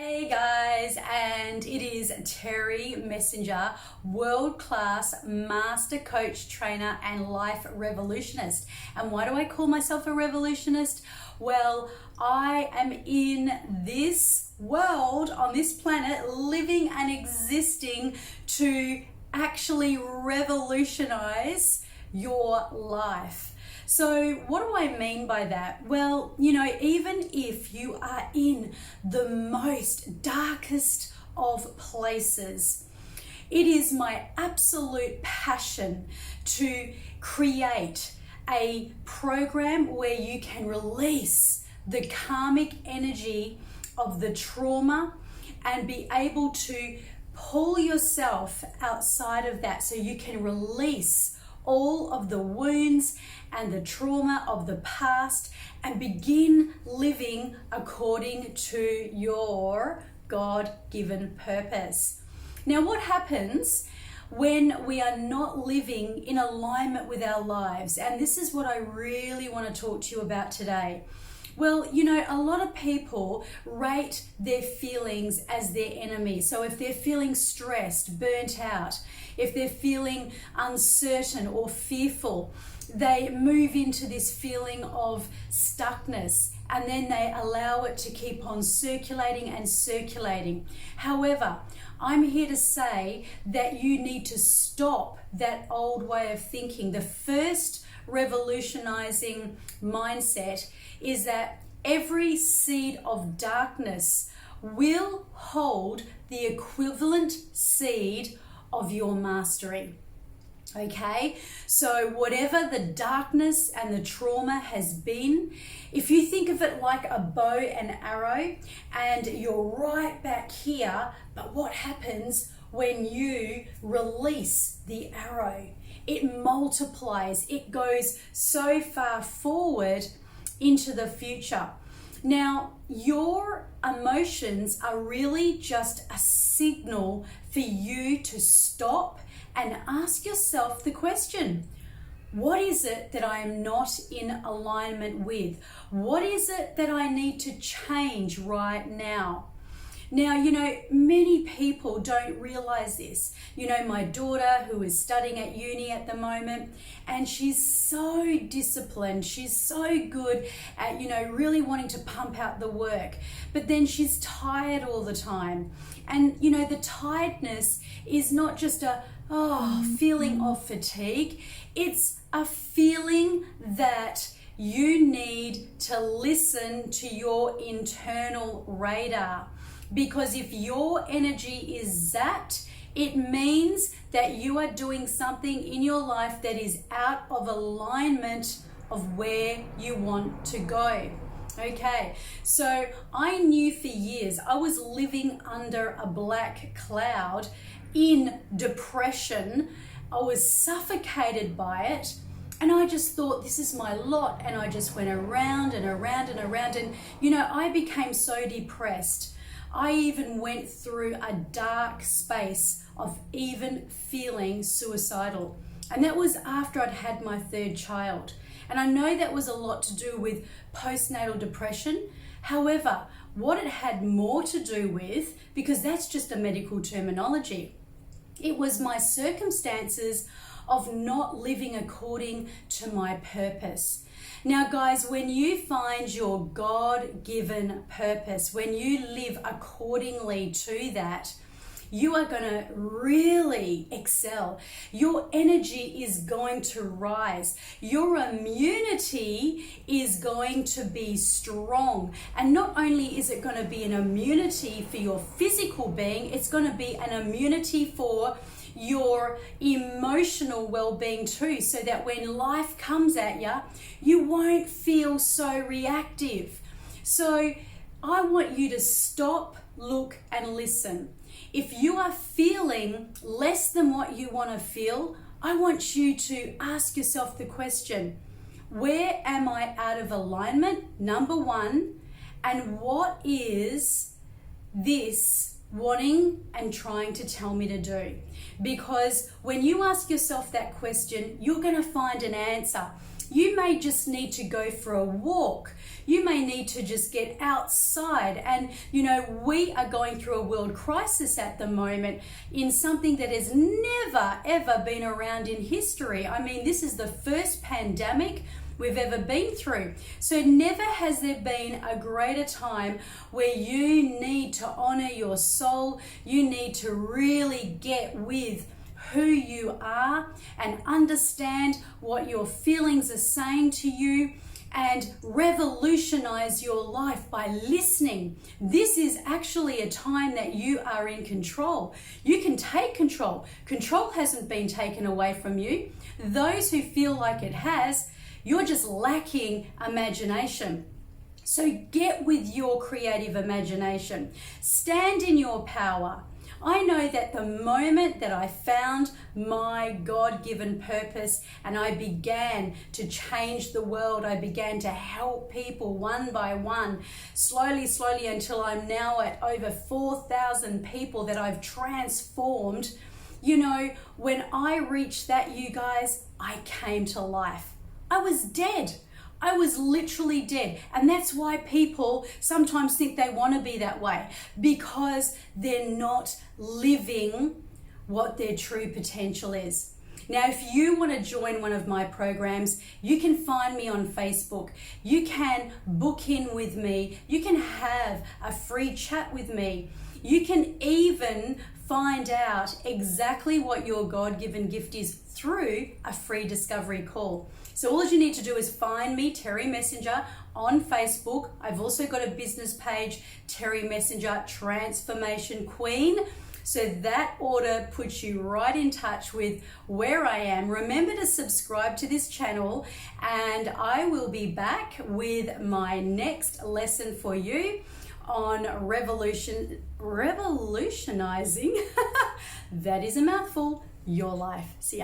Hey guys, and it is Terry Messenger, world-class master coach, trainer, and life revolutionist. And why do I call myself a revolutionist? Well, I am in this world, on this planet, living and existing to actually revolutionize your life. So what do I mean by that? Well, even if you are in the most darkest of places, it is my absolute passion to create a program where you can release the karmic energy of the trauma and be able to pull yourself outside of that so you can release all of the wounds and the trauma of the past and begin living according to your God-given purpose. Now, what happens when we are not living in alignment with our lives? And this is what I really want to talk to you about today. Well, a lot of people rate their feelings as their enemy. So if they're feeling stressed, burnt out, if they're feeling uncertain or fearful, they move into this feeling of stuckness, and then they allow it to keep on circulating and circulating. However, I'm here to say that you need to stop that old way of thinking. The first revolutionizing mindset is that every seed of darkness will hold the equivalent seed of your mastery. Okay, so whatever the darkness and the trauma has been, if you think of it like a bow and arrow, and you're right back here, but what happens when you release the arrow? It multiplies, it goes so far forward into the future. Now, your emotions are really just a signal for you to stop and ask yourself the question, what is it that I am not in alignment with? What is it that I need to change right now? Now, many people don't realize this. My daughter, who is studying at uni at the moment, and she's so disciplined. She's so good at, really wanting to pump out the work. But then she's tired all the time. And, the tiredness is not just a feeling of fatigue. It's a feeling that you need to listen to your internal radar. Because if your energy is zapped, it means that you are doing something in your life that is out of alignment of where you want to go. Okay, so I knew for years I was living under a black cloud in depression. I was suffocated by it. And I just thought, this is my lot. And I just went around and around and around. And, I became so depressed. I even went through a dark space of even feeling suicidal. And that was after I'd had my third child. And I know that was a lot to do with postnatal depression. However, what it had more to do with, because that's just a medical terminology, it was my circumstances of not living according to my purpose. Now, guys, when you find your God-given purpose, when you live accordingly to that, you are going to really excel. Your energy is going to rise. Your immunity is going to be strong. And not only is it going to be an immunity for your physical being, it's going to be an immunity for your emotional well-being too, so that when life comes at you, you won't feel so reactive. So I want you to stop, look, and listen. If you are feeling less than what you want to feel, I want you to ask yourself the question, where am I out of alignment? Number one, and what is this wanting and trying to tell me to do? Because when you ask yourself that question, you're going to find an answer. You may just need to go for a walk. You may need to just get outside. And, we are going through a world crisis at the moment in something that has never, ever been around in history. I mean, this is the first pandemic we've ever been through. So never has there been a greater time where you need to honor your soul. You need to really get with who you are and understand what your feelings are saying to you and revolutionize your life by listening. This is actually a time that you are in control. You can take control. Control hasn't been taken away from you. Those who feel like it has, you're just lacking imagination. So get with your creative imagination. Stand in your power. I know that the moment that I found my God-given purpose and I began to change the world, I began to help people one by one, slowly, until I'm now at over 4,000 people that I've transformed. When I reached that, you guys, I came to life. I was dead. I was literally dead. And that's why people sometimes think they want to be that way, because they're not living what their true potential is. Now, if you want to join one of my programs, you can find me on Facebook. You can book in with me. You can have a free chat with me. You can even find out exactly what your God-given gift is through a free discovery call. So all you need to do is find me, Terry Messenger, on Facebook. I've also got a business page, Terry Messenger Transformation Queen. So that order puts you right in touch with where I am. Remember to subscribe to this channel, and I will be back with my next lesson for you on revolutionizing. That is a mouthful. Your life. See ya.